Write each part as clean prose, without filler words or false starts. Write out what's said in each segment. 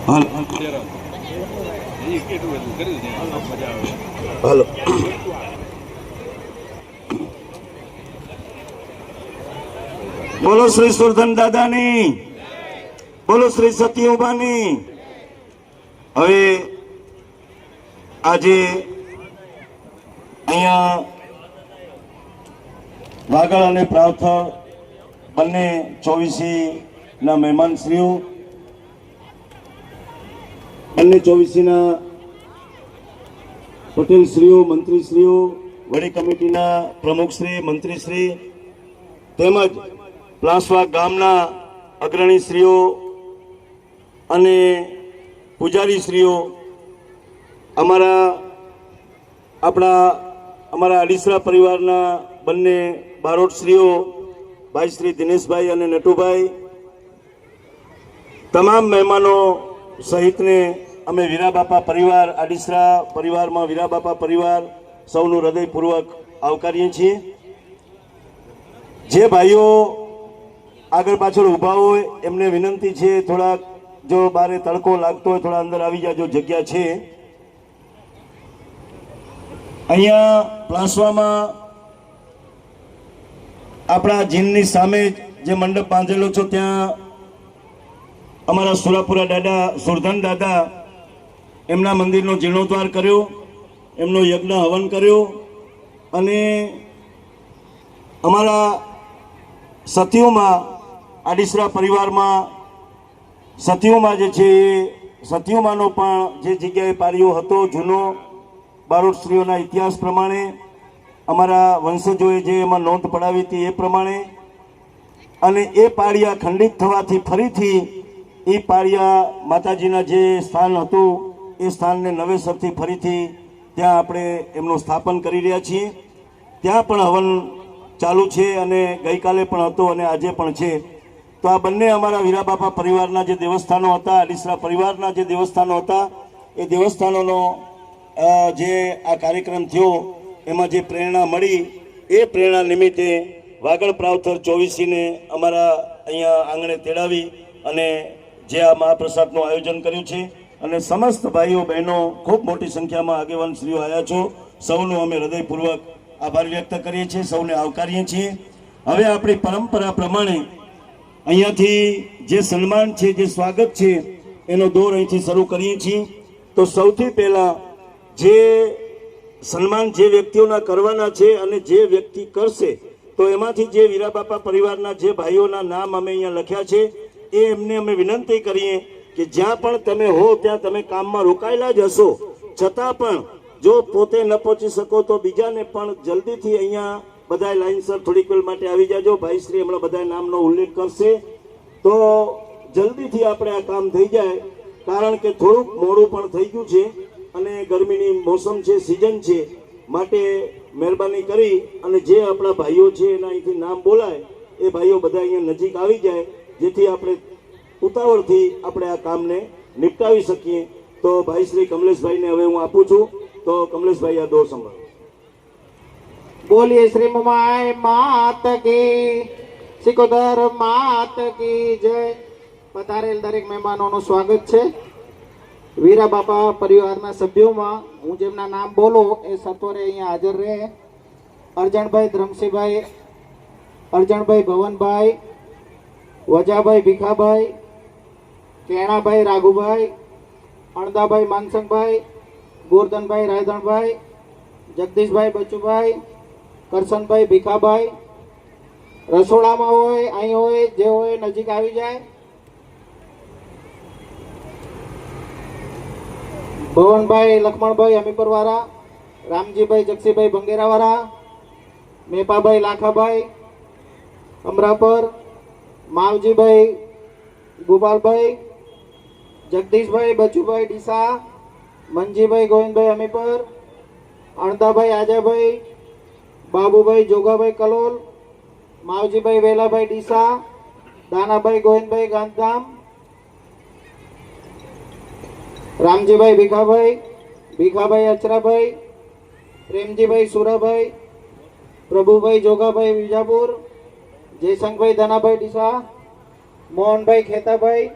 હાલો બોલો શ્રી સુરધન દાદાની, બોલો શ્રી સત્યભાની। હવે આજે અહીંયા વાગડ અને પ્રાવથળ બંને 24ના મહેમાનશ્રીઓ, બંને 24ના પટેલશ્રીઓ, મંત્રીશ્રીઓ, વડી કમિટીના પ્રમુખશ્રી, મંત્રીશ્રી તેમજ પ્લાસવા ગામના અગ્રણીશ્રીઓ અને પૂજારીશ્રીઓ, અમારા અડીસરા પરિવારના બંને બારોટશ્રીઓ, ભાઈ શ્રી દિનેશભાઈ અને નટુભાઈ, તમામ મહેમાનો સહિતને અમે વીરાબાપા પરિવાર, આડીસરા પરિવારમાં વીરાબાપા પરિવાર સૌનું હૃદયપૂર્વક આવકારીએ છીએ। જે ભાઈઓ આગળ પાછળ ઊભા હોય એમને વિનંતી છે, થોડાક જો બારે તડકો લાગતો હોય થોડા અંદર આવી જાજો, જગ્યા છે। અહીંયા પ્લાસવામાં આપણા જીનની સામે જે મંડપ બાંધેલો છે ત્યાં અમારા સુરાપુરા દાદા, સુરધન દાદા, એમના મંદિરનો જીર્ણોદ્ધાર કર્યો, એમનો યજ્ઞ હવન કર્યો અને અમારા સતીઓમાં, આડીસરા પરિવારમાં સતીઓમાં જે છે એ સતીઓમાંનો પણ જે જગ્યાએ પાળીઓ હતો જૂનો બારોટશ્રીઓના ઇતિહાસ પ્રમાણે, અમારા વંશજોએ જે એમાં નોંધ પડાવી હતી એ પ્રમાણે, અને એ પાળિયા ખંડિત થવાથી ફરીથી એ પાળિયા માતાજીના જે સ્થાન હતું એ સ્થાનને નવેસરથી ફરીથી ત્યાં આપણે એમનું સ્થાપન કરી રહ્યા છીએ। ત્યાં પણ હવન ચાલુ છે અને ગઈકાલે પણ હતો અને આજે પણ છે। તો આ બંને અમારા વીરાબાપા પરિવારના જે દેવસ્થાનો હતા, આડીસરા પરિવારના જે દેવસ્થાનો હતા, એ દેવસ્થાનોનો જે આ કાર્યક્રમ થયો એમાં જે પ્રેરણા મળી એ પ્રેરણા નિમિત્તે વાગડ પ્રાવથળ 24ને અમારા અહીંયા આંગણે તેડાવી અને જે આ મહાપ્રસાદનું આયોજન કર્યું છે અને સમસ્ત ભાઈઓ બહેનો ખૂબ મોટી સંખ્યામાં આગેવાનશ્રીઓ આવ્યા છો, સૌનો અમે હૃદયપૂર્વક આભાર વ્યક્ત કરીએ છીએ, સૌને આવકારીએ છીએ। હવે આપણી પરંપરા પ્રમાણે અહીંયાથી જે સન્માન છે, જે સ્વાગત છે એનો દોર અહીંથી શરૂ કરીએ છીએ। તો સૌથી પહેલાં જે સન્માન જે વ્યક્તિઓના કરવાના છે અને જે વ્યક્તિ કરશે તો એમાંથી જે વીરાબાપા પરિવારના જે ભાઈઓના નામ અમે અહીંયા લખ્યા છે એ એમને અમે વિનંતી કરીએ કે જ્યાં પણ તમે હો ત્યાં તમે કામમાં રોકાયેલા જ હશો, છતાં પણ જો પોતે ન પહોંચી શકો તો બીજાને પણ જલ્દીથી અહીંયા બધા લાઈનસર થોડીક વેળ માટે આવી જાજો। ભાઈશ્રી હમણાં બધા નામનો ઉલ્લેખ કરશે તો જલ્દીથી આપણે આ કામ થઈ જાય, કારણ કે થોડુંક મોડું પણ થઈ ગયું છે અને ગરમીની મોસમ છે, સિઝન છે, માટે મહેરબાની કરી અને જે આપણા ભાઈઓ છે એના અહીંથી નામ બોલાય એ ભાઈઓ બધા અહીંયા નજીક આવી જાય, જેથી આપણે ઉતાવળથી આપણે આ કામને નિપટાવી શકીએ। તો ભાઈ શ્રી કમલેશભાઈને હવે હું આપું છું, તો કમલેશભાઈ આ દોર સંભાળો। बोलिए श्री ममाय मात की, सिकोदर मात की जय। पधारेल दरेक મહેમાનોનું સ્વાગત છે। વીરાબાપા પરિવારના સભ્યોમાં હું જેમના નામ બોલો એ સત્વરે અહીંયા હાજર રહે। અરજણભાઈ ધ્રમસિંહભાઈ, અરજણભાઈ ભવનભાઈ, વજાભાઈ ભીખાભાઈ, કેણાભાઈ રાઘુભાઈ, અણદાભાઈ માનસંગભાઈ, ગોરધનભાઈ રાયધણભાઈ, જગદીશભાઈ બચુભાઈ, કરશનભાઈ ભીખાભાઈ, રસોડામાં હોય અહીં હોય જે હોય નજીક આવી જાય। ભવનભાઈ લક્ષ્મણભાઈ અમીપરવાળા, રામજીભાઈ જગસીભાઈ ભંગેરાવાળા, મેપાભાઈ લાખાભાઈ અમરાપર, માવજીભાઈ ગોપાલભાઈ, જગદીશભાઈ બચુભાઈ ડીસા, મંજીભાઈ ગોવિંદભાઈ અમીપર, અણદાભાઈ આજાભાઈ, બાબુભાઈ જોગાભાઈ કલોલ, માવજીભાઈ વેલાભાઈ ડીસા, દાનાભાઈ ગોવિંદભાઈ ગાંધધામ, રામજીભાઈ ભીખાભાઈ, ભીખાભાઈ અચરાભાઈ, પ્રેમજીભાઈ સુરાભાઈ, પ્રભુભાઈ જોગાભાઈ વિજાપુર, જયશંકભાઈ ધનાભાઈ ડીસા, મોહનભાઈ ખેતાભાઈ,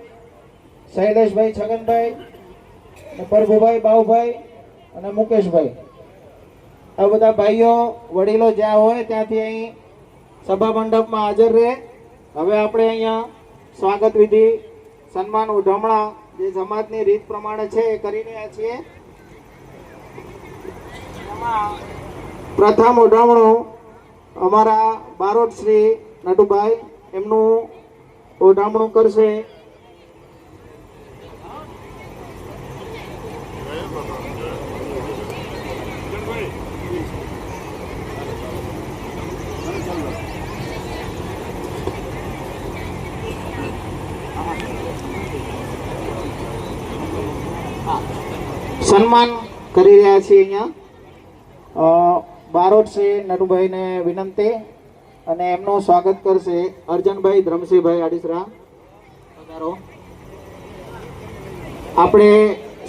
શૈલેષભાઈ, છગનભાઈ, અને પ્રભુભાઈ, બાઉભાઈ અને મુકેશભાઈ, આ બધા ભાઈઓ વડીલો જ્યાં હોય ત્યાંથી અહીં સભા મંડપમાં હાજર રહે. હવે આપણે અહીંયા સ્વાગત વિધિ, સન્માન, ઉઢમણા જે સમાજની રીત પ્રમાણે છે એ કરી રહ્યા છીએ. પ્રથમ ઉઢમણું અમારા બારોટ શ્રી નટુભાઈ એમનું ઉઢમણું કરશે. સન્માન કરી રહ્યા છીએ અહીંયા બારોટ શ્રી નટુભાઈને વિનંતી, અને એમનું સ્વાગત કરશે અર્જનભાઈ ધ્રમસિંહભાઈ આડીસરા. આપણે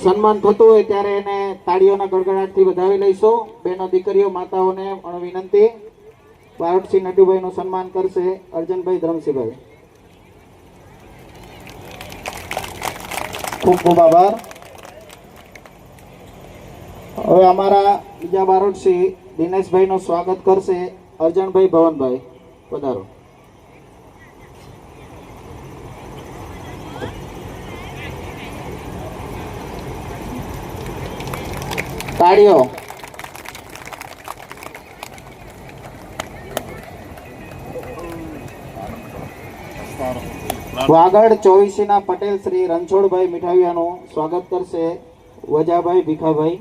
સન્માન થતું હોય ત્યારે એને તાળીઓના ગડગડાટથી વધાવી લઈશું. બહેનો, દીકરીઓ, માતાઓને પણ વિનંતી. બારોટ શ્રી નટુભાઈનું સન્માન કરશે અર્જનભાઈ ધ્રમસિંહભાઈ. ખૂબ ખૂબ આભાર. હવે અમારા બીજા બારોટસિંહ દિનેશભાઈનું સ્વાગત કરશે અર્જણભાઈ ભવનભાઈ. પધારો. તાળીઓ. વાગડ 24 ના પટેલ શ્રી રણછોડભાઈ મીઠાવિયાનું સ્વાગત કરશે વજાભાઈ ભીખાભાઈ.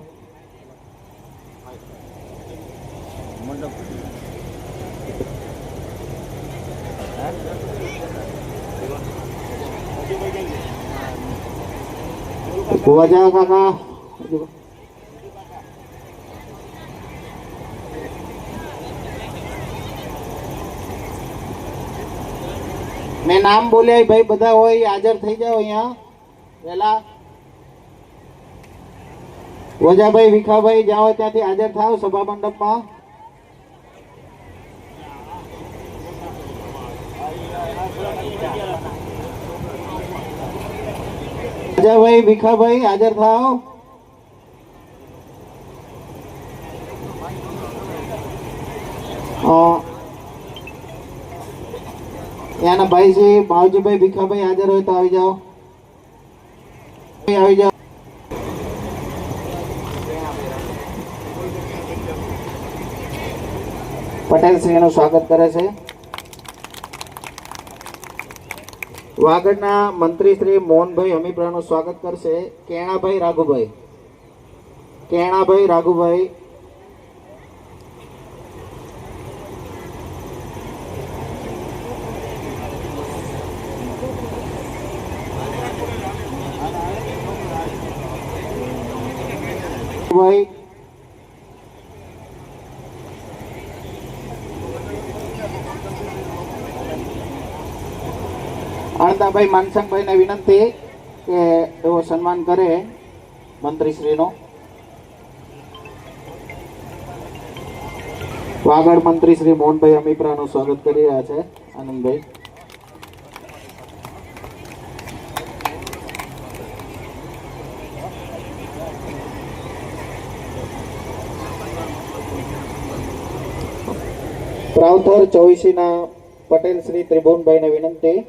વજા કાકા. મેં નામ બોલ્યા ભાઈ, બધા હોય હાજર થઈ જાઓ અહીંયા વેલા. વજાભાઈ, ભીખાભાઈ જ્યાં હોય ત્યાંથી હાજર થાવ સભા મંડપમાં. વજાભાઈ, ભીખાભાઈ હાજર થાવ. ત્યાંના ભાઈ છે ભાવજીભાઈ, ભીખાભાઈ હાજર હોય તો આવી જાઓ, આવી જાઓ. પટેલ શ્રીનું સ્વાગત કરે છે. વાગડના મંત્રી શ્રી મોહનભાઈ હમીપરાનું સ્વાગત કરશે કેણાભાઈ રાઘુભાઈ. કેણાભાઈ રાઘુભાઈ. ભાઈ અણદાભાઈ માનસંગભાઈને વિનંતી કે એવો સન્માન કરે મંત્રીશ્રીનો. વાગડ મંત્રી શ્રી મોહનભાઈ અમીપરાનું સ્વાગત કરી રહ્યા છે આનંદભાઈ. રાવથર 24 ના પટેલ શ્રી ત્રિભુવનભાઈને વિનંતી,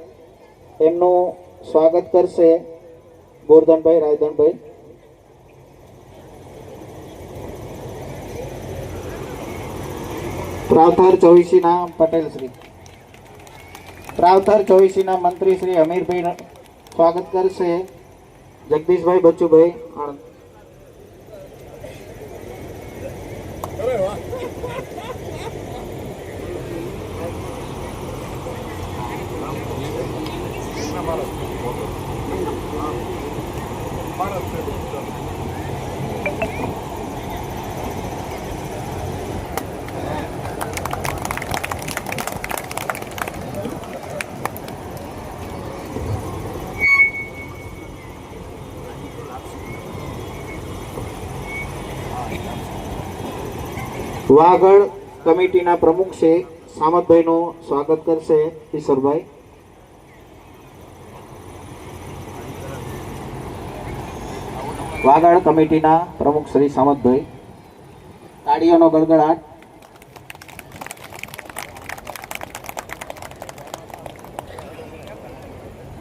એમનું સ્વાગત કરશે ગોરધનભાઈ રાયધનભાઈ. રાવથર 24 ના પટેલ શ્રી. રાવથર 24 ના મંત્રી શ્રી અમીરભાઈ સ્વાગત કરશે જગદીશભાઈ બચ્ચુભાઈ આણંદ. વાગડ કમિટીના પ્રમુખ છે સામતભાઈનું સ્વાગત કરશે ઈશ્વરભાઈ. વાગડ કમિટીના પ્રમુખ શ્રી સામતભાઈ, તાળીઓનો ગડગડાટ.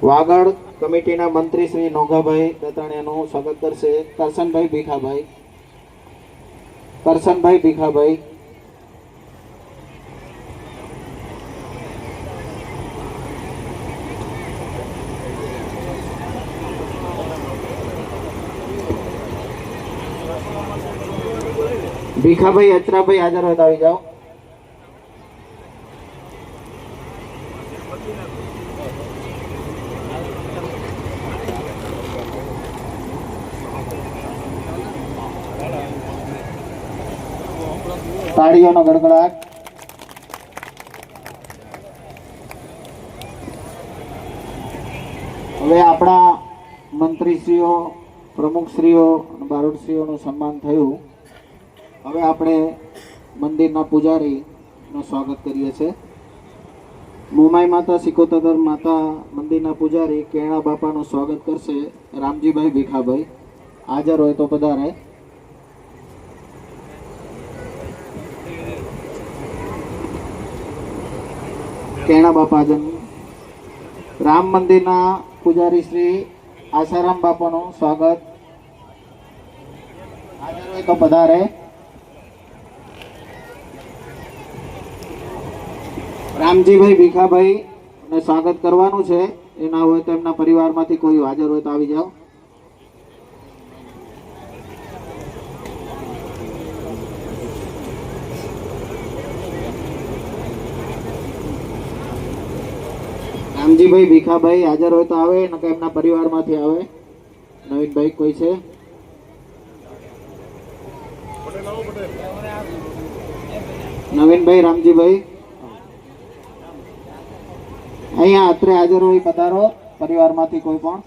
વાગડ કમિટીના મંત્રી શ્રી નોગાભાઈ દતાણિયાનું સ્વાગત કરશે કરશનભાઈ ભીખાભાઈ. કરશનભાઈ ભીખાભાઈ. ભીખાભાઈ અચરાભાઈ હાજર હોય તો આવી જાઓ. તાળીઓનો ગડગડાટ. હવે આપણા મંત્રીશ્રીઓ, પ્રમુખશ્રીઓ અને બારોટશ્રીઓનું સન્માન થયું. હવે આપણે મંદિરના પૂજારીનું સ્વાગત કરીએ છીએ. મોમાઈ માતા સિકોતર માતા મંદિરના પૂજારી કેણા બાપાનું સ્વાગત કરશે રામજીભાઈ ભીખાભાઈ. હાજર હોય તો પધારે. કેણા બાપા જન. રામ મંદિરના પૂજારી શ્રી આસારામ બાપાનું સ્વાગત. હાજર હોય તો પધારે. રામજીભાઈ ભીખાભાઈ ને સ્વાગત કરવાનું છે. એના હોય તો એમના પરિવારમાંથી કોઈ હાજર હોય તો આવી જાઓ. રામજીભાઈ ભીખાભાઈ હાજર હોય તો આવે, નકર એમના પરિવારમાંથી આવે. નવીનભાઈ કોઈ છે? નવીનભાઈ, રામજીભાઈ અહીંયા અત્રે હાજર હોય પધારો, પરિવારમાંથી કોઈ પણ.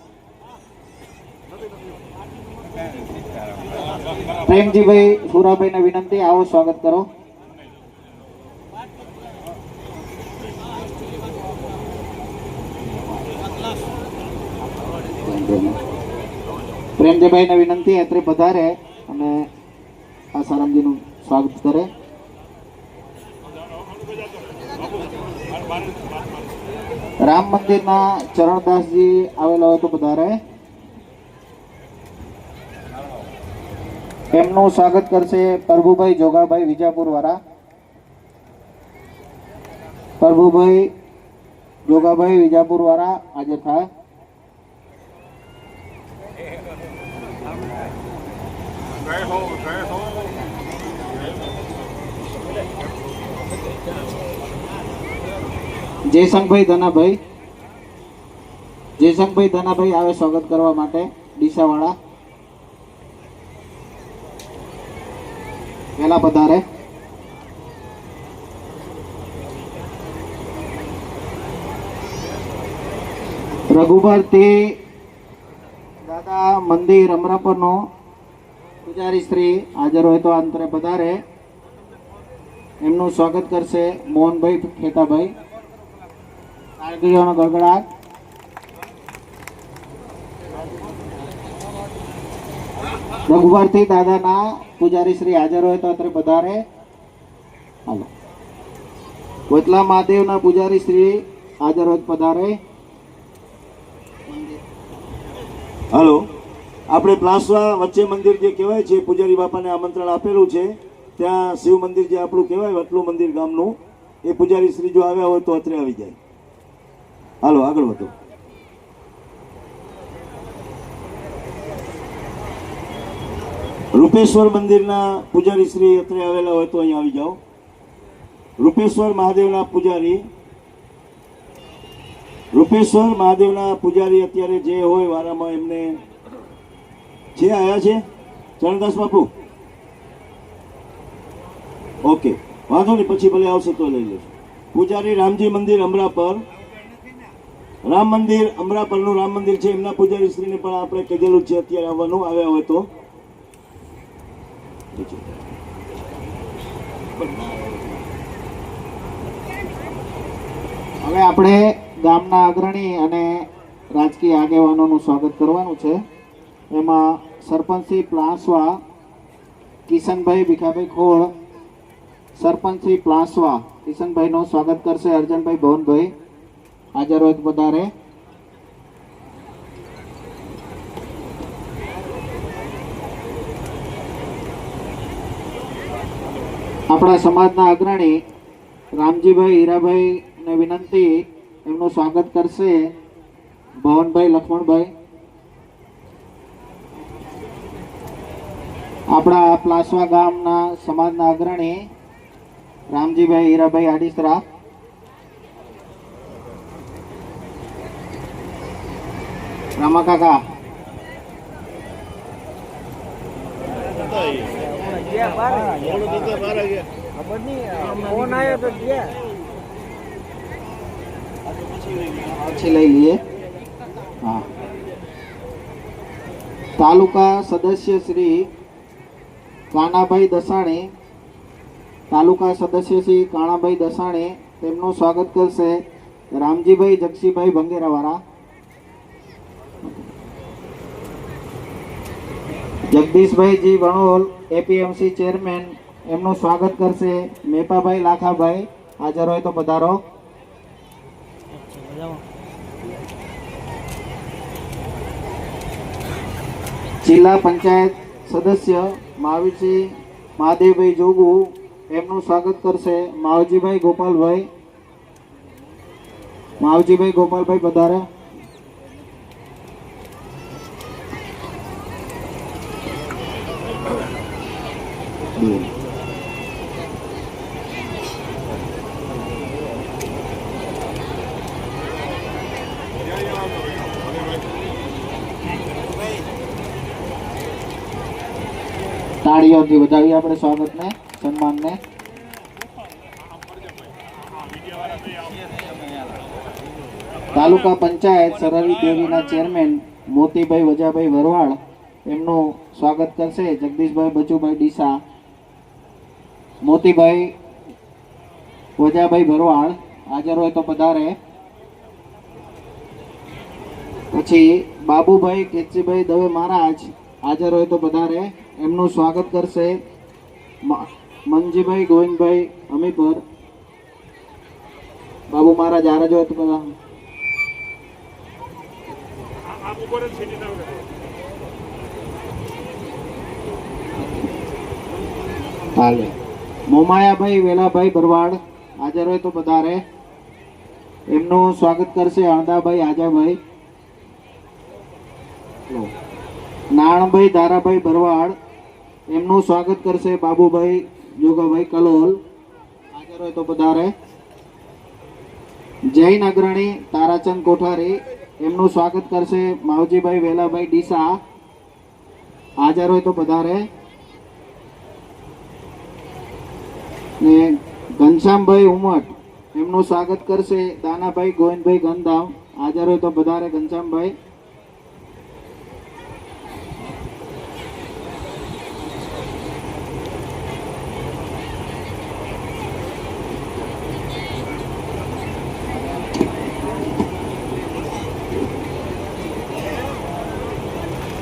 પ્રેમજીભાઈ સુરાભાઈને વિનંતી, આવો સ્વાગત કરો. પ્રેમજીભાઈને વિનંતી અત્રે પધારે અને આસારામજીનું સ્વાગત કરે. રામ મંદિરના ચરણદાસજી આવેલા હોય તો પધારે. એમનું સ્વાગત કરશે પ્રભુભાઈ જોગાભાઈ વિજાપુર વાળા. પ્રભુભાઈ જોગાભાઈ વિજાપુર વાળા હાજર થાય. જયશંકભાઈ ધનાભાઈ. જયશંકભાઈ ધનાભાઈ આવે સ્વાગત કરવા માટે. ડીસાવાળા પહેલા પધારે. રઘુભારતી દાદા મંદિર અમરાપરનો પૂજારી શ્રી હાજર હોય તો અંતરે પધારે. એમનું સ્વાગત કરશે મોહનભાઈ ખેતાભાઈ. તાળીઓનો ગડગડાટ. રઘુભારતી દાદાના પૂજારી શ્રી હાજર હોય તો અત્રે પધારે. હાલો. કોટલા મહાદેવના પૂજારી શ્રી હાજર હોય તો પધારે. હાલો, આપણે પ્લાસવા વચ્ચે મંદિર જે કહેવાય છે, પૂજારી બાપાને આમંત્રણ આપેલું છે. ત્યાં શિવ મંદિર જે આપણું કહેવાય વટલું મંદિર ગામનું, એ પૂજારી શ્રી જો આવ્યા હોય તો અત્રે આવી જાય. હાલો, આગળ વધો. રૂપેશ્વર મંદિરના પૂજારી શ્રી અત્રે આવેલા હોય તો અહીં આવી જાઓ. રૂપેશ્વર મહાદેવના પૂજારી, રૂપેશ્વર મહાદેવના પૂજારી અત્યારે જે હોય વારામાં એમને છે આયા છે. ચરણદાસ બાપુ, ઓકે, વાંધો નહીં, પછી ભલે આવશે તો લઈ લેશું. પૂજારી રામજી મંદિર અમરાપર, રામ મંદિર અમરાપરનું રામ મંદિર છે, એમના પૂજારી શ્રીને પણ આપણે કીધેલું છે અત્યારે આવવાનું. આવ્યા હોય તો હવે આપણે ગામના અગ્રણી અને રાજકીય આગેવાનોનું સ્વાગત કરવાનું છે. એમાં સરપંચશ્રી પ્લાસવા કિશનભાઈ ભીખાભાઈ ખોળ, સરપંચશ્રી પ્લાસવા કિશનભાઈનું સ્વાગત કરશે અર્જનભાઈ ભવનભાઈ. હાજર હોય તો વધારે. આપણા સમાજના અગ્રણી રામજીભાઈ હીરાભાઈ ને વિનંતી, એમનું સ્વાગત કરશે ભવનભાઈ લક્ષ્મણભાઈ. આપણા પ્લાસવા ગામના સમાજના અગ્રણી રામજીભાઈ હીરાભાઈ આડીસરા. રામા કાકા પછી લઈ લઈએ. હા, તાલુકા સદસ્ય શ્રી કાનાભાઈ દસાણી, તાલુકા સદસ્ય શ્રી કાણાભાઈ દસાણી, તેમનું સ્વાગત કરશે રામજીભાઈ જગસીભાઈ ભંગેરાવાળા. જગદીશભાઈ જી વણોલ એપીએમસી ચેરમેન, એમનું સ્વાગત કરશે મેપાભાઈ લાખાભાઈ. હાજર હોય તો પધારો. જિલ્લા પંચાયત સદસ્ય મહાવીરસિંહ મહાદેવભાઈ જોગુ, એમનું સ્વાગત કરશે માવજીભાઈ ગોપાલભાઈ. માવજીભાઈ ગોપાલભાઈ પધારે. તાળીઓથી વધાવીએ આપણે સ્વાગતને, સન્માનને. તાલુકા પંચાયત સરહદી દેવીના ચેરમેન મોતીભાઈ વજાભાઈ વરવાડ, એમનું સ્વાગત કરશે જગદીશભાઈ બચુભાઈ ડીસા. મોતીભાઈ વજાભાઈ ભરવાડ હાજર હોય તો પધારે. પછી બાબુભાઈ કેતજીભાઈ દવે મહારાજ હાજર હોય તો પધારે. એમનું સ્વાગત કરશે મનજીભાઈ ગોવિંદભાઈ અમીપર. બાબુ મહારાજ હાજર હોય તો પધારે. હાલે મોમાયાભાઈ વેલાભાઈ ભરવાડ હાજર હોય તો પધારે. એમનું સ્વાગત કરશે હણદાભાઈ આજાભાઈ. નાણભાઈ ધારાભાઈ ભરવાડ, એમનું સ્વાગત કરશે બાબુભાઈ જોગાભાઈ કલોલ. હાજર હોય તો પધારે. જૈન અગ્રણી તારાચંદ કોઠારી, એમનું સ્વાગત કરશે માવજીભાઈ વેલાભાઈ ડીસા. હાજર હોય તો પધારે. ને ઘનશ્યામભાઈ ઉમટ, એમનું સ્વાગત કરશે દાનાભાઈ ગોવિંદભાઈ ગંધામ. હાજર હોય તો પધારે ઘનશ્યામભાઈ.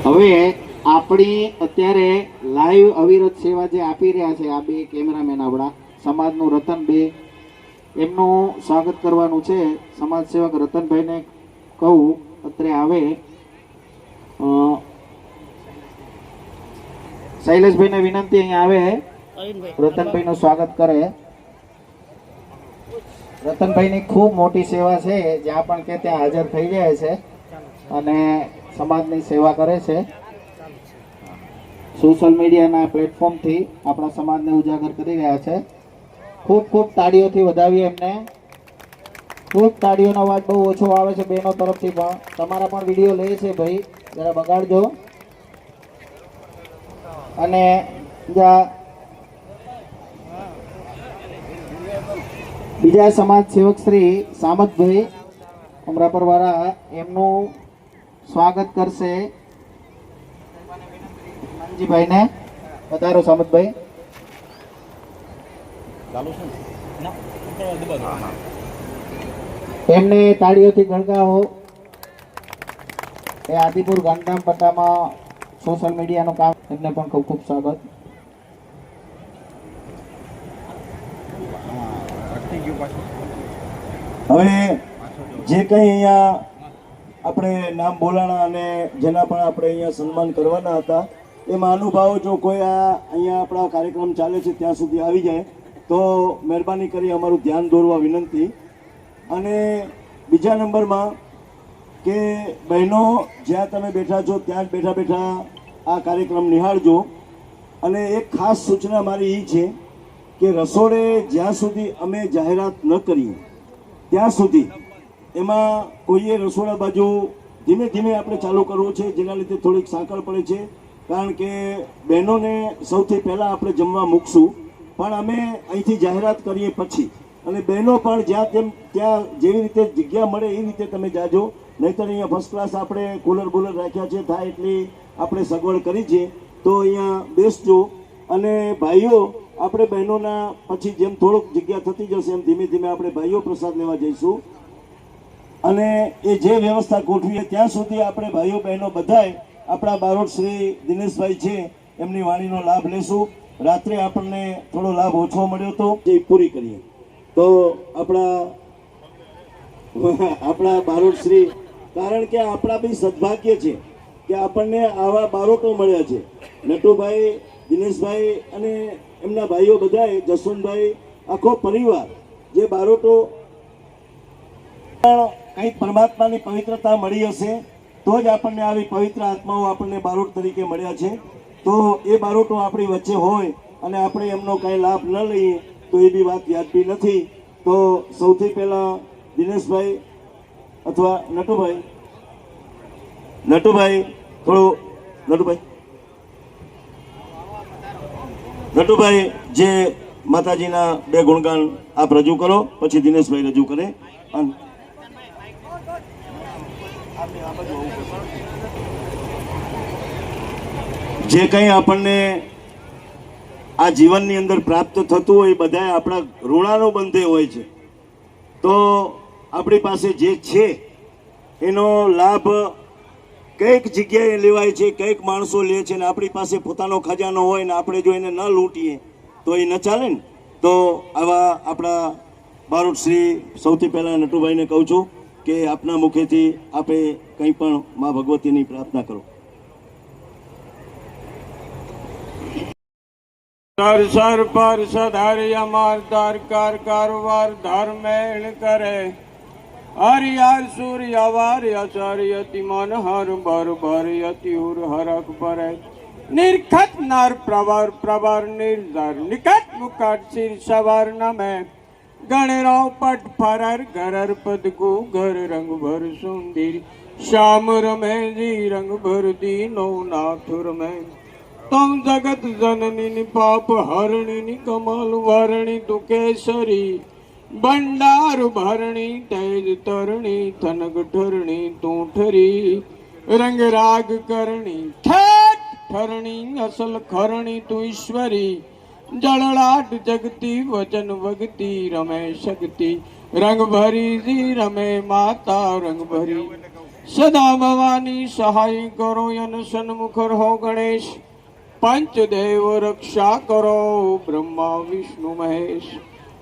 હવે આપણી અત્યારે લાઈવ અવિરત સેવા જે આપી રહ્યા છે આ બે કેમેરામેન આપણા સમાજનું રતન બે, એમનું સ્વાગત કરવાનું છે. સમાજ સેવક રતનભાઈને કહું અત્યારે આવે. શૈલેષભાઈને વિનંતી અહીંયા આવે, રતનભાઈનું સ્વાગત કરે. રતનભાઈની ખૂબ મોટી સેવા છે, જ્યાં પણ કે ત્યાં હાજર થઈ જાય છે અને સમાજની સેવા કરે છે. સોશિયલ મીડિયાના પ્લેટફોર્મથી આપણા સમાજને ઉજાગર કરી રહ્યા છે. ખૂબ ખૂબ તાળીઓથી વધાવીએ એમને. ખૂબ તાળીઓનો અવાજ બહુ ઓછો આવે છે બહેનો તરફથી, પણ તમારા પણ વિડીયો લે છે ભાઈ, જરા બગાડજો. અને બીજા સમાજ સેવક શ્રી સામતભાઈ અમરાપરવાળા, એમનું સ્વાગત કરશે મનજીભાઈને. પધારો સામતભાઈ. એમને તાળીઓથી ગણગાવો. એ આદિપુર ગાંધીધામ પટ્ટામાં સોશિયલ મીડિયાનું કામ, એમને પણ ખૂબ ખૂબ સ્વાગત. હવે જે કંઈ અહીંયા આપણે નામ બોલાણા અને જેના પણ આપણે અહીંયા સન્માન કરવાના હતા એ મહાનુભાવો જો કોઈ અહીંયા આપણા કાર્યક્રમ ચાલે છે ત્યાં સુધી આવી જાય તો મહેરબાની કરી અમારું ધ્યાન દોરવા વિનંતી. અને બીજા નંબરમાં કે બહેનો જ્યાં તમે બેઠા છો ત્યાં જ બેઠા બેઠા આ કાર્યક્રમ નિહાળજો. અને એક ખાસ સૂચના મારી એ છે કે રસોડે જ્યાં સુધી અમે જાહેરાત ન કરીએ ત્યાં સુધી એમાં કોઈએ રસોડા બાજુ ધીમે ધીમે આપણે ચાલુ કરવું છે, જેના લીધે થોડીક સાંકળ પડે છે. કારણ કે બહેનોને સૌથી પહેલાં આપણે જમવા મૂકશું, પણ અમે અહીંથી જાહેરાત કરીએ પછી. અને બહેનો પણ જ્યાં તેમ ત્યાં જેવી રીતે જગ્યા મળે એ રીતે તમે જાજો, નહીંતર અહીંયા ફર્સ્ટ ક્લાસ આપણે કુલર બુલર રાખ્યા છે, થાય એટલી આપણે સગવડ કરી છે, તો અહીંયા બેસજો. અને ભાઈઓ આપણે બહેનોના પછી જેમ થોડુંક જગ્યા થતી જશે એમ ધીમે ધીમે આપણે ભાઈઓ પ્રસાદ લેવા જઈશું. અને એ જે વ્યવસ્થા ગોઠવીએ ત્યાં સુધી આપણે ભાઈઓ બહેનો બધાય આપણા બારોટ શ્રી દિનેશભાઈ છે એમની વાણીનો લાભ લેશું. રાત્રે આપણને થોડો લાભ ઓછો મળ્યો તો એ પૂરી કરીએ તો આપણા બારોટ શ્રી, કારણ કે આપણા બી સદભાગ્ય છે કે આપણને આવા બારોટો મળ્યા છે. નટુભાઈ, દિનેશભાઈ અને એમના ભાઈઓ બધાએ, જસવંતભાઈ, આખો પરિવાર જે બારોટો કંઈક પરમાત્માની પવિત્રતા મળી હશે તો જ આપણને આવી પવિત્ર આત્માઓ આપણને બારોટ તરીકે મળ્યા છે. તો એ બારોટો આપણી વચ્ચે હોય અને આપણે એમનો કાંઈ લાભ ન લઈએ તો એ બી વાત યાદબી નથી. તો સૌથી પહેલાં દિનેશભાઈ અથવા નટુભાઈ થોડું નટુભાઈ જે માતાજીના બે ગુણગાન આપ રજૂ કરો, પછી દિનેશભાઈ રજૂ કરે. જે કંઈ આપણને આ જીવનની અંદર પ્રાપ્ત થતું હોય એ બધા આપણા ઋણાનુબંધે હોય છે. તો આપણી પાસે જે છે એનો લાભ કઈક જગ્યાએ લેવાય છે, કઈક માણસો લે છે, ને આપણી પાસે પોતાનો ખજાનો હોય ને આપણે જો એને ન લૂંટીએ તો એ ન ચાલે ને. તો આવા આપણા બારોટ શ્રી, સૌથી પહેલાં નટુભાઈને કહું છું કે આપના મુખેથી આપે કંઈ પણ મા ભગવતીની પ્રાર્થના કરો. સર પર સધાર્ય મારતાર કાર કારવાર ધર્મેણ કરે હરિયાર સૂર્ય વાર્યચર્યતિ મન હર બર ભર્યતિ ઉર હરક પરે નિર્ખત નર પ્રવર પ્રવર નિર્ધર નિકટ મુકટ શિર સવાર નમે ગણરાવ પટ ફરર ગરર પદ ગુ ઘર રંગ ભર સુંદર શ્યામ રમે જી રંગ ભર દીનો નાથુર મેં તમ જગત જનની પાપ હરણી કમલ વરણી તુ કેસરી બંડાર ભરણી તેજ તરણી થનગ ઠરણી તું ઠરી રંગ રાગ કરણી ઠેઠ ઠરણી અસલ ખરણી તું ઈશ્વરી જળલાટ જગતી વચન વગતી રમે શક્તિ રંગ ભરી જી રમે માતા રંગ ભરી સદા ભવાની સહાય કરો યન સન્મુખ રહો ગણેશ પંચદેવ રક્ષા કરો બ્રહ્મા વિષ્ણુ મહેશ.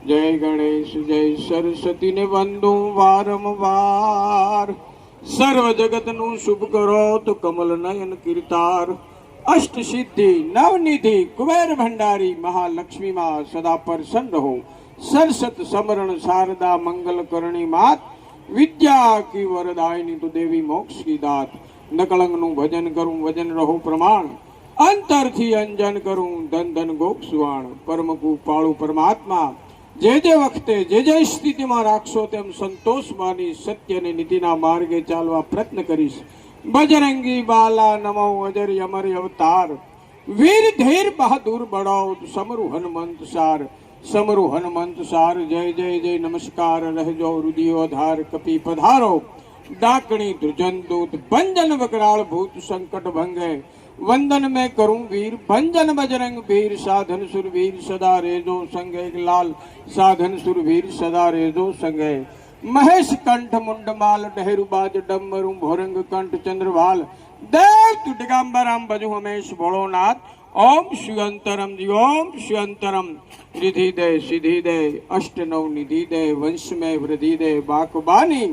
જય ગણેશ જય સરસ્વતી ને વંદુ વારંવાર સર્વ જગતનું શુભ કરો તો કમલ નયન કીર્તાર અષ્ટ સિદ્ધિ નવનિધિ કુબેર ભંડારી મહાલક્ષ્મી માં સદા પ્રસન્ન રહો. સરસત સમરણ શારદા મંગલ કરણી માત વિદ્યા કી વરદાયની તુ દેવી મોક્ષ કી દાત. નકળંગ નું ભજન કરું વજન રહો પ્રમાણ અંતરથી અંજન કરું ધન ધન ગોપસુવાણ. પરમ કૃપાળુ પરમાત્મા જે વખતે જે સ્થિતિમાં રાખશો તેમ સંતોષ માની સત્ય અને નીતિના માર્ગે ચાલવા પ્રયત્ન કરીશ. બજરંગી બાલા નમો અજર અમર અવતાર વીર ધીર બહાદુર બળાવ સમરુ હનુમંત સાર સમરુ હનુમંત સાર. જય જય જય નમસ્કાર રહેજો રુદિયો ધાર કપી પધારો डाकणी दुर्जन दूत भंजन वकराल भूत संकट भंगे वंदन में करूं वीर भंजन बजरंग वीर साधन सुरवीर सदा रेजो संगे लाल साधन सुरवीर सदा रेजो संगे महेश कंठ मुंडमाल डहेरु बाज डम्बरु भोरंग कंठ चंद्रवाल देव तु दिगंबरम भजु हमेश भोलोनाथ। ओम श्री अंतरम जी, ओम श्री अंतरम। रिधि दे, सिद्धि दे, अष्ट नव निधि दे, वंश में वृद्धि दे, बाकुबानी।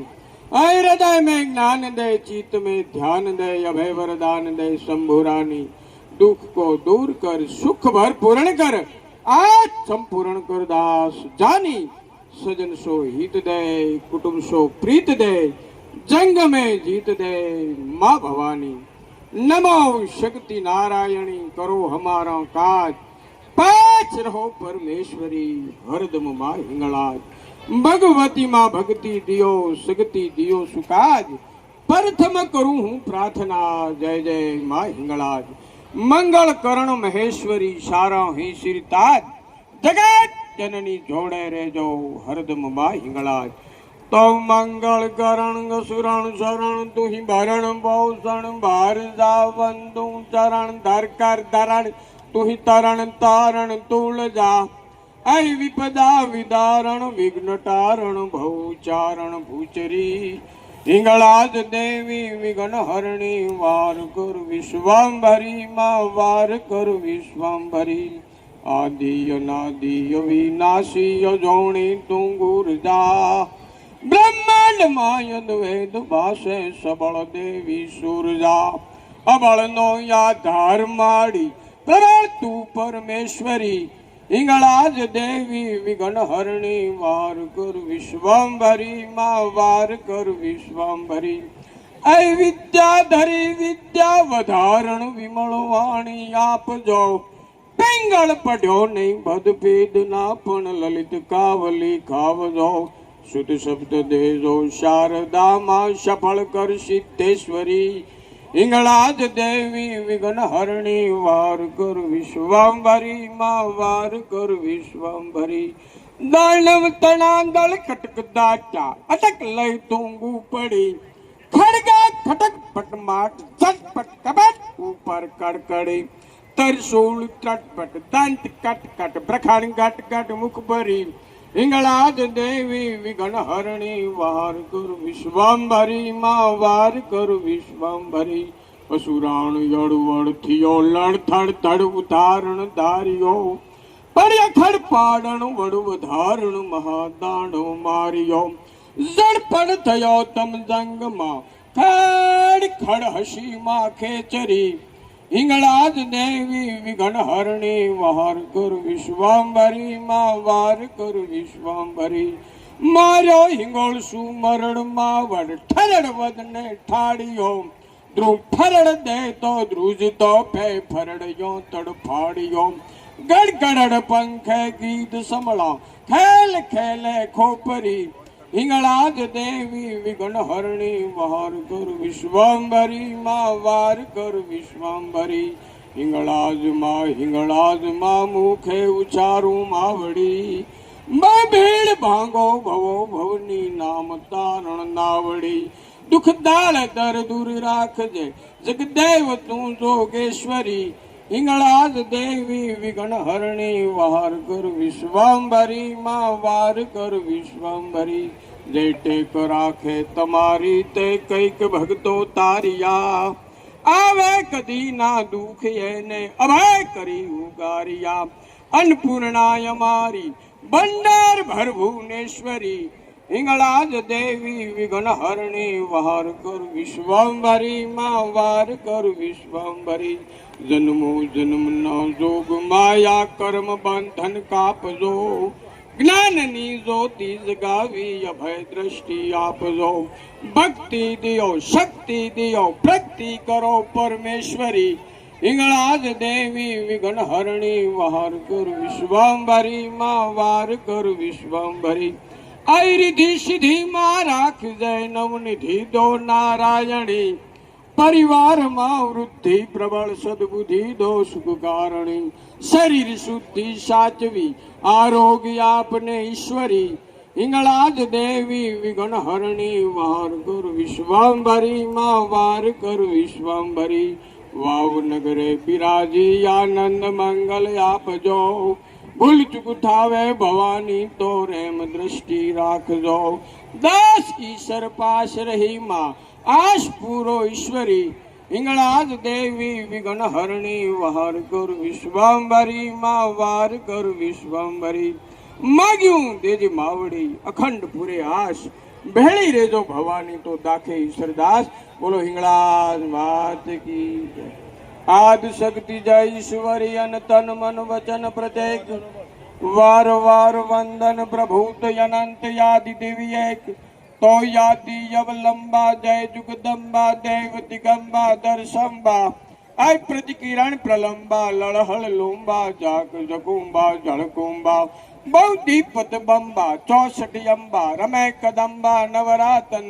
हृदय में ज्ञान दे, चित्त में ध्यान दे, अभय वरदान दे, शंभुरानी। दुख को दूर कर, सुख भर पूर्ण कर, आज संपूर्ण कर दास जानी। सजन सो हित दे, कुटुंब सो प्रीत दे, जंग में जीत दे माँ भवानी। नमो शक्ति नारायणी, करो हमारा काज, पाच रहो परमेश्वरी, हरदम माँ हिंगलाज। भगवती माँ भक्ति दियो, सगति दियो सुकाज, प्रथम करूं हूँ प्रार्थना, जय जय माँ हिंगलाज। मंगल करण महेश्वरी, सारा ही सिरताज, जगत जननी जोड़े रे जो, हरदम माँ हिंगलाज। तो मंगल करण सुरण शरण, तू ही भरण भूषण, भार जावन तू चरण, धर कर धरण तू ही तरण तारण, तुल जा ऐ विपदा विदारण, विघ्न टारण भौचारण भूचरी। हिंगलाज देवी विघ्न हरणी, वार कर विश्वम्भरी माँ, वार कर विश्वम्भरी। आदि अनादि अविनाशी अजोणी तू गुरजा, ब्रह्मांड मायद वेद भाषे सबल देवी सूरजा। अबल नो आधार माड़ी, प्रबल तू परमेश्वरी। हिंगलाज देवी विघ्न हरणी, वार कर विश्वम्भरी माँ, वार कर विश्वम्भरी। ऐ विद्याधरी विद्या वधारण, विमल वाणी आप जो। पिंगल पढ़ो नहीं भद भेद ना, पण ललित कावली खाव जो। शुद्ध शब्द दे जो, शारदा माँ सफल कर सिद्धेश्वरी। हिंगलाज देवी विघ्न हरणी, वार कर विश्वम्भरी माँ, वार कर विश्वम्भरी। दानव तनांदल कटक दाचा, अटक लय तूंगू पड़ी। खड़गा खटक पटमाट, झटपट कपट ऊपर कड़कड़ी। तरसूल त्रटपट, दंत कट कट, ब्रखण घट घट मुख भरी। हिंगलाज देवी विघ्न हरणी, वार कर विश्वम्भरी माँ, वार कर विश्वम्भरी। असुराण यड़वड़ थियो, लड़ थड़ थड़ उदाहरण धारियो। पर्य खड़ पाड़ण वड़ु धारण, महादाणो मारियो। जड़पड़ थयो तम जंग माँ, खड़ खड़ हसी माँ खेचरी। हिंगलाज देवी विघ्न हरणी, वार कर विश्वम्भरी माँ, वार कर विश्वम्भरी। मार्यो हिंगोल सुमरण मावड़, ठरड़ वदने ठाड़ियो। ध्रुव फरड़ दे तो ध्रुज तो फे फरड़ियो तड़फाड़ियो। गड़ गड़ड़ पंखे गीत समला, खेल खेले खोपरी। हिंगलाज देवी विघ्न हरणी, वार कर विश्वम्भरी माँ, वार कर विश्वम्भरी। हिंगलाज माँ मुखे उचारू मावड़ी। मैं भीड़ भांगो भवो भवनी, नाम तारण नावड़ी। दुख दाल दर दूर राख जे, जगदेव तू जोगेश्वरी। हिंगलाज देवी विघ्न हरणी, वार कर विश्वम्भरी माँ, वार कर विश्वम्भरी। जे टेक राखे तमारी, ते कैक भगतो तारिया। आवे कदी ना दुख ने, अभय करी उगारिया। अन्नपूर्णाय मारी, भंडार भर भुवनेश्वरी। हिंगलाज देवी विघ्न हरणी, वार कर विश्वम्भरी माँ, वार कर विश्वम्भरी। जन्मो जन्म न जोग, माया कर्म बंधन कापजो। ज्ञाननी ज्योति जगावी, अभय दृष्टि आपजो। भक्ति दियो, शक्ति दियो, भक्ति करो परमेश्वरी। हिंगलाज देवी विघ्न हरणी, वार कर विश्वम्भरी माँ, वार कर विश्वम्भरी। आई रिधि सिद्धि माँ राख जय, नवनिधि दो नारायणी। परिवार माँ वृद्धि प्रबल, सद्बुद्धि दो सुख कारणी। शरीर शुद्धि साचवी, आरोग्य आपने ईश्वरी। हिंगलाज देवी विघ्न हरणी, वार कर विश्वम्भरी माँ, वार कर विश्वम्भरी। वाव नगरे बिराजी, आनंद मंगल आप जो। भूल चुक ठावे भवानी, तो रेम दृष्टि राख जो। दास ईश्वर पास रही माँ, आश पूरो ईश्वरी। હિંગળાજ દેવી વિઘ્ન હરણી વાર કર વિશ્વાંબરી માં વાર કર વિશ્વાંબરી માગ્યું દેજી માવડી અખંડ પૂરે આશ ભેળી રેજો ભવાની તો દાખે ઈશ્વરદાસ બોલો હિંગળાજ વાત કી જય. આદ શક્તિ જય ઈશ્વરી અન તન મન વચન પ્રત્યેક વાર વાર વંદન પ્રભૂત અનંત યાદિ દેવી એક તો યાદી અવલંબા જય જુગદંબા દેવ દિગંબા દર્શંબા આય પ્રતિકિરણ પ્રલંબા લળહળ લુંબા જાગ જગુંબા જળકુંબા બૌદ્ધિપત બંબા 64 અંબા રમે કદંબા નવરાતન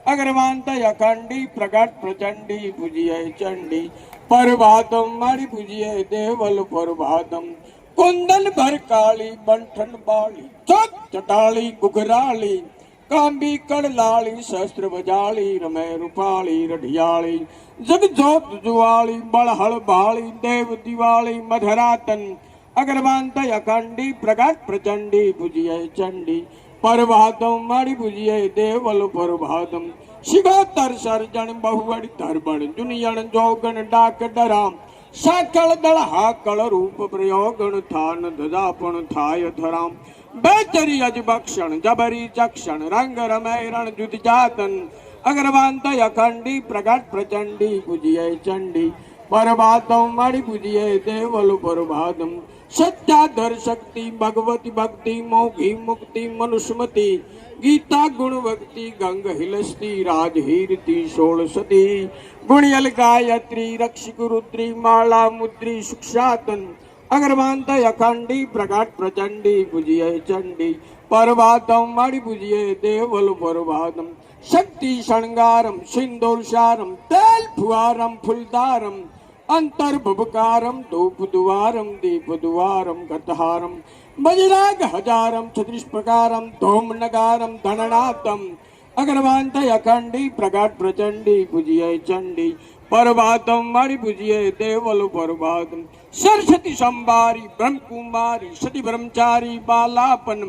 અગ્રવાંત અખંડી પ્રગટ પ્રચંડી પૂજ્ય ચંડી પરભાતમ મારી પૂજ્ય દેવલ પરભાતમ કુંદન ભર કાળી બંઠન બાળી ચોક ચટાળી ગુગરાળી કાંબી કડલાળી શસ્ત્ર બજાળી રમે રૂપાળી રઢિયાળી જગજોત જુવાળી બળહળ બાળી દેવ દિવાળી મધરાતન અગ્રવાંત અખંડી પ્રગટ પ્રચંડી પૂજ્ય ચંડી પરભાતમ મારી પૂજ્ય દેવલ પરભાતમ શિગોતર સર્જન બહુવડી ધરબણ જુનિયણ જોગણ ડાક ડરામ સાકળ દળ હાકળ રૂપ પ્રયોગણ થાન ધજા પણ થાય ધરામ બેચરી અજબક્ષણ જબરી ચક્ષણ રંગ રમે રણ જુદ જાતન અગ્રવાંત અખંડી પ્રગટ પ્રચંડી પૂજ્ય ચંડી પરભાતમ મારી પૂજ્ય દેવલ પરભાતમ સત્યાધર શક્તિ ભગવતી ભક્તિ મોઘી મુક્તિ મનુસ્મતી ગીતા ગુણ ભક્તિ ગંગ હિલસ્તી રાજહીરતી 16 ગુણિયલ ગાયત્રી રક્ષિક રુદ્રી માળા મુદ્રી સુક્ષાતન અગ્રવાંત અખંડી પ્રગટ પ્રચંડી પૂજ્ય ચંડી પરભાતમ મારી પૂજ્ય દેવલ પરભાતમ શક્તિ શણગારમ સિંદોરસારમ તેલ ફુવારમ ફૂલદારમ અંતર્ભુકારમ ધૂપ દ્વારમ દીપ દ્વારમ કથહારમ બજરાગ હજારમ 36 પ્રકારમ ધોમ નગારમ ધનનાથમ અગ્રવાંત અખંડી પ્રગટ પ્રચંડી પૂજ્ય ચંડી પરભાતમ મારી પૂજ્ય દેવલ પરભાતમ સરસ્વતી સંભારી બ્રહ્મકુમારી સતી બ્રહ્મચારી બાલાપન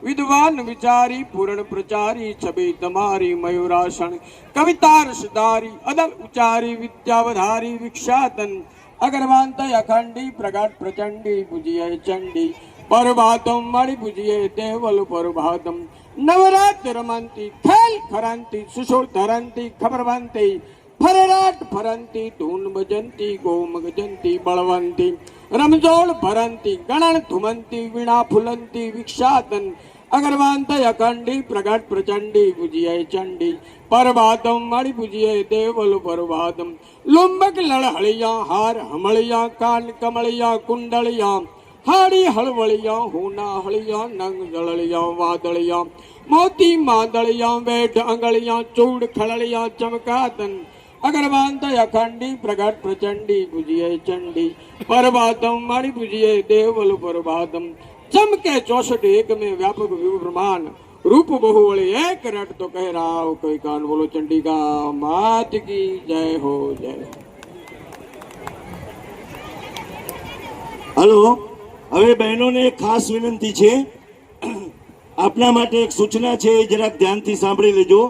વિદ્વાન વિચારી પૂર્ણ પ્રચારી છબી તમારી મયુરાસન કવિતા રસધારી અદલ ઉચારી વિદ્યાવધારી વિખ્યાતન અગ્રવાંત અખંડી પ્રગટ પ્રચંડી પૂજ્ય ચંડી પરભાતમ મારી પૂજ્ય દેવલ પરભાતમ નવરાત રમંતી ખેલ ખરંતી સુશોળ ધરંતી ખબરવંતી ફરેરાટ ફરંતી ધૂન ભજંતી ગોમ ગજંતી બળવંતી રમજોળ ભરંતી ગણન ધુમંતી વીણા ફુલંતી વિખ્યાતન અગ્રવાંત અખંડી પ્રગટ પ્રચંડી પૂજ્ય ચંડી પરભાતમ મારી પૂજ્ય દેવલ પરભાતમ લુંબક લળહળિયા હાર હમળિયા કાન કમળિયા કુંડળિયા હાડી હળવળિયા હોના હળિયા નંગ જળળિયા વાદળિયા મોતી માદળિયા વેઢ અંગળિયા ચૂડ ખળળિયા ચમકાતન અગ્રવાંત અખંડી પ્રગટ પ્રચંડી પૂજ્ય ચંડી પરભાતમ મારી પૂજ્ય દેવલ પરભાતમ ચમકે 64 એક में व्यापक विभ्रमान रूप बहुवळे एक रट तो कह राव कोई कान बोलो चंडिका मात की जय हो जय. હલો, હવે બહેનોને એક ખાસ વિનંતી છે. આપના માટે એક સૂચના છે, જરાક ધ્યાનથી સાંભળી લેજો.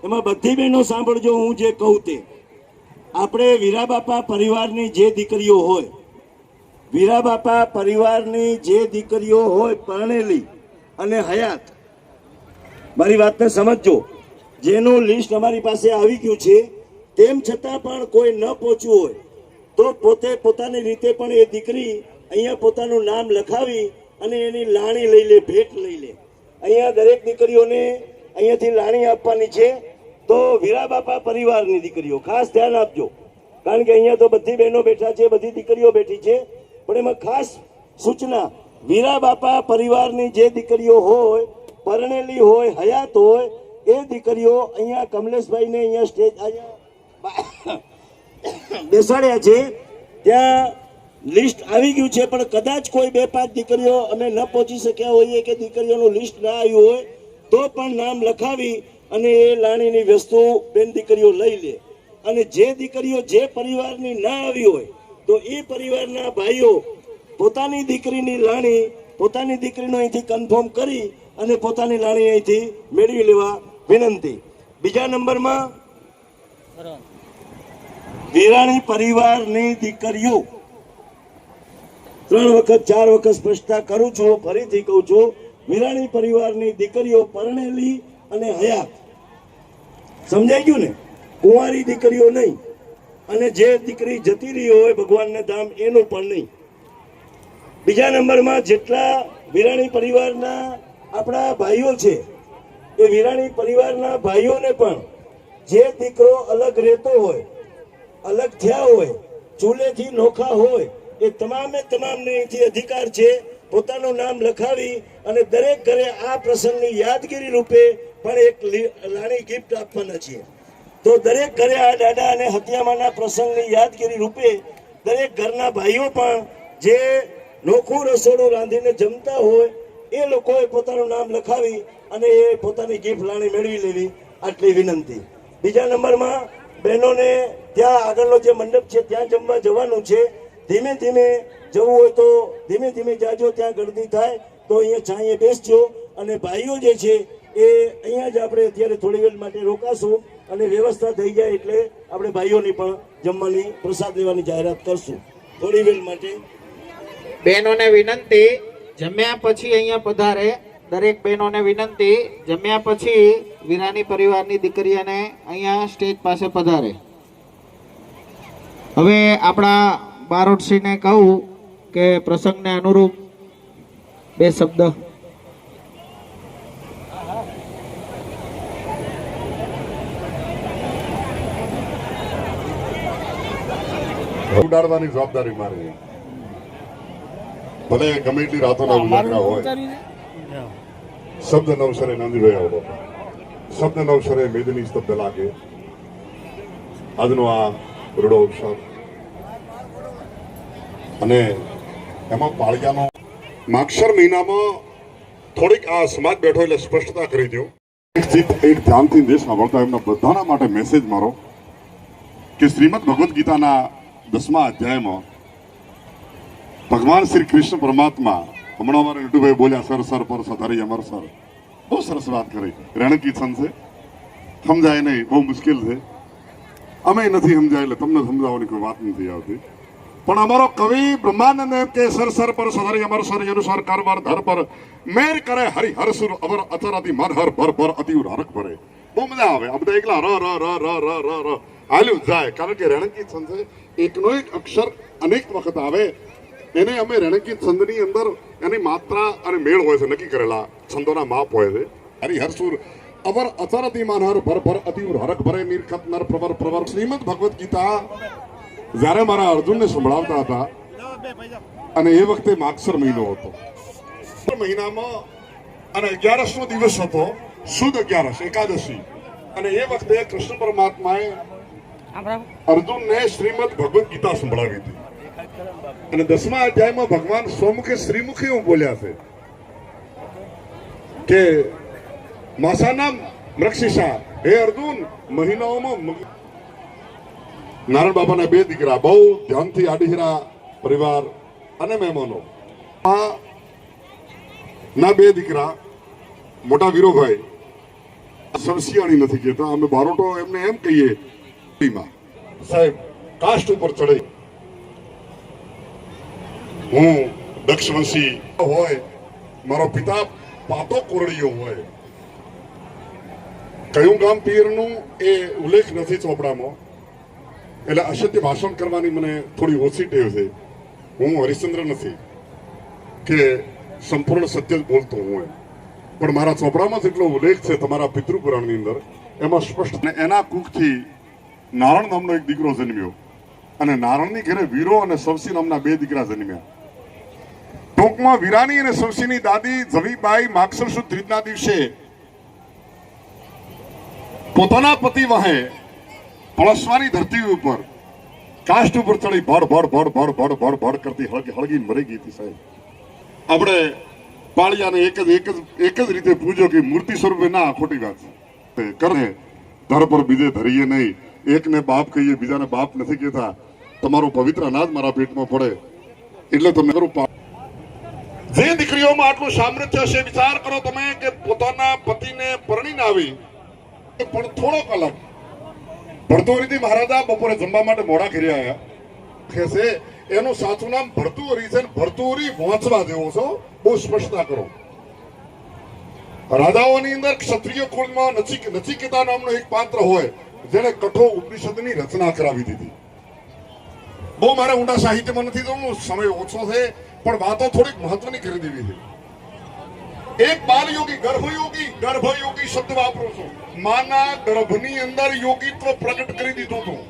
એમાં બધી બહેનો સાંભળજો હું જે કહું તે. આપણે વીરાબાપા પરિવારની જે દીકરીઓ હોય, વીરાબાપા પરિવારની જે દીકરીઓ હોય પરણેલી અને હયાત, મારી વાતને સમજજો. જેનું લિસ્ટ અમારી પાસે આવી ગયું છે, તેમ છતાં પણ કોઈ ન પહોંચ્યું હોય તો પોતે પોતાની રીતે પણ એ દીકરી અહીંયા પોતાનું નામ લખાવી અને એની લાણી લઈ લે, ભેટ લઈ લે. અહીંયા દરેક દીકરીઓને અહીંયાથી લાણી આપવાની છે. તો વીરાબાપા પરિવારની દીકરીઓ ખાસ ધ્યાન આપજો, કારણ કે અહીંયા તો બધી બહેનો બેઠા છે, બધી દીકરીઓ બેઠી છે, પણ એમાં ખાસ સૂચના, વીરાબાપા પરિવારની જે દીકરીઓ હોય, પરણેલી હોય, હયાત હોય, એ દીકરીઓ અહીંયા કમલેશભાઈને અહીંયા સ્ટેજ અહીંયા બેસાડ્યા છે. ત્યાં લિસ્ટ આવી ગયું છે, પણ કદાચ કોઈ 2-5 દીકરીઓ અમે ન પહોંચી શક્યા હોઈએ કે દીકરીઓનું લિસ્ટ ના આવ્યું હોય તો પણ નામ લખાવી અને એ લાણીની વસ્તુ બેન દીકરીઓ લઈ લે. અને જે દીકરીઓ જે પરિવારની ના આવી હોય તો એ પરિવારના ભાઈઓ પોતાની દીકરીની લાણી, પોતાની દીકરીનું અહીંથી કન્ફર્મ કરી અને પોતાની લાણી અહીંથી મેળવી લેવા વિનંતી. બીજા નંબરમાં વિરાણી પરિવારની દીકરીઓ 3 વખત 4 વખત સ્પષ્ટતા કરું છું, ફરીથી કહું છું, વિરાણી પરિવારની દીકરીઓ પરણેલી અને હયાત, સમજાઈ ગયું ને? કુંવારી દીકરીઓ નહીં, અને જે દીકરી જતી રહી હોય ભગવાનને ધામ એનું પણ નહીં. બીજા નંબરમાં જેટલા વિરાણી પરિવારના આપણા ભાઈઓ છે એ વિરાણી પરિવારના ભાઈઓને પણ જે દીકરો અલગ રહેતો હોય, અલગ થયા હોય, ચૂલેથી નોખા હોય, એ તમામને અહીંથી અધિકાર છે પોતાનું નામ લખાવી અને દરેક ઘરે આ પ્રસંગની યાદગીરી રૂપે પણ એક લાણી ગિફ્ટ આપવાના છીએ. તો દરેક ઘરે આ દાદા અને હતિયામાના પ્રસંગની યાદગીરી રૂપે દરેક ઘરના ભાઈઓ પણ જે નોખું રસોડું રાંધીને જમતા હોય એ લોકોએ પોતાનું નામ લખાવી અને એ પોતાની ગિફ્ટ લાણી મેળવી લેવી, આટલી વિનંતી. બીજા નંબરમાં બહેનોને ત્યાં આગળનો જે મંડપ છે ત્યાં જમવા જવાનું છે. ધીમે ધીમે જવું હોય તો ધીમે ધીમે જાજો, ત્યાં ગળદી થાય તો અહીંયા છાંયે બેસજો. અને ભાઈઓ જે છે એ અહીંયા જ આપણે અત્યારે થોડી વાર માટે રોકાશું અને વ્યવસ્થા થઈ જાય એટલે આપણે ભાઈઓની પણ જમવાની પ્રસાદ લેવાની જાહેરાત કરશું થોડી વાર માટે. બહેનોને વિનંતી, જમ્યા પછી અહીંયા પધારે. દરેક બહેનોને વિનંતી, જમ્યા પછી વિરાણી પરિવારની દીકરીઓને અહીંયા સ્ટેજ પાસે પધારે. હવે આપણા બારોટસિંહને કહું કે પ્રસંગને અનુરૂપ 2 શબ્દ. ઉડાડવાની જવાબદારી મારી. ભલે ગમે એટલી રાતોના ઉજાગરા હોય, શબ્દ નવસરે નંદીભાઈ આવડો, શબ્દ નવસરે મેદની સ્તબ્ધ લાગે. આજનો આ રૂડો અવસર અને એમાં પાળિયાનો માગશર મહિનામાં થોડીક આ સમાજ બેઠો એટલે સ્પષ્ટતા કરી દઉં. એક ધ્યાનથી દેશ સાંભળતા એમના બધાના માટે મેસેજ મારો કે શ્રીમદ ભગવદ્ ગીતાના 10મા અધ્યાયમાં ભગવાન શ્રી કૃષ્ણ પરમાત્મા, હમણાં અમારે નટુભાઈ બોલ્યા સર સર પર સધારી અમર સર, બહુ સરસ વાત કરી. રણકી છંદ છે, સમજાય નહીં, બહુ મુશ્કેલ છે. અમે નથી સમજાય એટલે તમને સમજાવવાની કોઈ વાત નથી આવતી. પણ અમારો કવિ બ્રહ્માનંદ એમ કે સર સર પર સધારી અમર સર અનુસાર કારવાર ધર પર મેર કરે હરિ હરસુર અવર અચર અતિ મન હર ભર ભર અતિ હરક ભરે. બહુ મજા આવે. આ બધા એકલા ર ર ર ર ર ર ર હાલ્યું જાય, કારણ કે રણકી છંદ છે. એકનો એક અક્ષર અનેક વખત આવે. એને અમે રણકી છંદની અંદર એની માત્રા અને મેળ હોય છે, નક્કી કરેલા છંદોના માપ હોય છે. હરિ હરસુર અવર અચર અતિ મન હર ભર ભર અતિ હરક ભરે નિરખત નર પ્રવર પ્રવર. શ્રીમદ ભગવદ્ ગીતા જ્યારે મારા અર્જુનને સંભળાવતા હતા અને એ વખતે માગસર મહિનો હતો, મહિનામાં અને 11નો દિવસ હતો, સુદ 11 એકાદશી. અને એ વખતે કૃષ્ણ પરમાત્માએ અર્જુનને શ્રીમદ ભગવદ્ ગીતા સંભળાવી હતી. અને 10મા અધ્યાયમાં ભગવાન સ્વમુખે શ્રીમુખી એવું બોલ્યા છે કે માસાના મૃક્ષિષા, હે અર્જુન, મહિનાઓમાં નારાયણ બાબાના 2 દીકરા, બહુ ધ્યાનથી આડીહરા પરિવાર અને મહેમાનો, ના 2 દીકરા, મોટા વીરોભાઈ સરસિયાણી નથી કહેતા, અમે બારોટો એમને એમ કહીએ. સાહેબ કાસ્ટ ઉપર ચડે. હું દક્ષવંશી હોય, મારો પિતા પાતો કોરડીયો હોય. કયું ગામ પિયરનું એ ઉલ્લેખ નથી ચોપડામાં, એટલે અસત્ય ભાષણ કરવાની મને થોડી ઓછી ટેવ છે. હું હરિશ્ચંદ્ર નથી કે સંપૂર્ણ સત્ય જ બોલતો હું એમ, પણ મારા ચોપડામાં જેટલો ઉલ્લેખ છે તમારા પિતૃપુરાણની અંદર એમાં સ્પષ્ટ. એના કુખથી નારાયણ નામનો એક દીકરો જન્મ્યો અને નારાયણની ઘરે વીરો અને સવસી નામના 2 દીકરા જન્મ્યા. ટૂંકમાં વીરાની અને સવસીની દાદી જવીબાઈ માગસર સુદ ત્રીજના દિવસે પોતાના પતિ વાહે પળસવાની ધરતી ઉપર કાસ્ટ ઉપર ચડી ભડ ભડ ભડ ભડ ભડ ભડ ભડ કરતી હળગીને મરી ગઈ હતી. સાહેબ આપણે પાળિયાને એક જ રીતે પૂજો કે મૂર્તિ સ્વરૂપે ના, ખોટી વાત છે. કરે ધર પર બીજે ધરીએ નહીં, એકને બાપ કહીએ બીજાને બાપ નથી કહેતા. તમારું પવિત્ર અનાજ મારા પેટમાં પડે એટલે તમે જે દીકરીઓમાં આટલું સામર્થ્ય છે, વિચાર કરો તમે કે પોતાના પતિને પરણીને આવી પણ થોડોક અલગ ભરતુહરીથી મહારાજા બપોરે જમવા માટે મોડા ઘરે આવ્યા કે છે એનું સાચું નામ ભરતુહરી છે. ભરતુહરી વાંચવા જેવો છો, બહુ સ્પષ્ટતા કરો. રાજાઓની અંદર ક્ષત્રિય કુળમાં નચિકેતા નામનો એક પાત્ર હોય જેને કઠોળ ઉપનિષદની રચના કરાવી દીધી. બહુ મારે ઊંડા સાહિત્યમાં નથી જવું, સમય ઓછો છે, પણ વાતો થોડીક મહત્વની કરી દેવી છે. એક બાલ યોગી ગર્ભયોગી શબ્દ વાપરો છો. માના ગર્ભની અંદર યોગીત્વ પ્રગટ કરી દીધું હતું.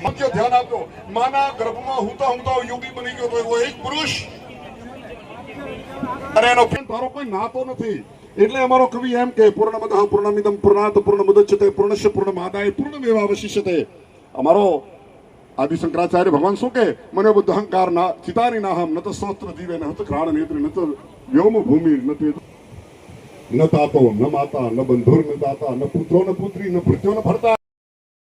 મધ્ય ધ્યાન આપજો. માના ગર્ભમાં હુતા યોગી બની ગયો તો એવો એક પુરુષ, અને એનો તારો કોઈ નાતો નથી. એટલે અમારો કવિ એમ કે પૂર્ણમદઃ પૂર્ણમિદં પૂર્ણાત પૂર્ણમુદચ્યતે પૂર્ણસ્ય પૂર્ણમાદાય પૂર્ણમેવાવશિષ્યતે. અમારો આદિ શંકરાચાર્ય ભગવાન શું કે મને બુદ્ધ અહંકાર ના ચિતાની નાહમ ન તો સ્તોત્ર જીવે ન તો ઘ્રાણ નેત્રી ન તો વ્યોમ ભૂમિ ન તાતો ન માતા ન બંધુર ન દાતા ન પુત્રો ન પુત્રી ન ભૃત્યો ન ભરતા.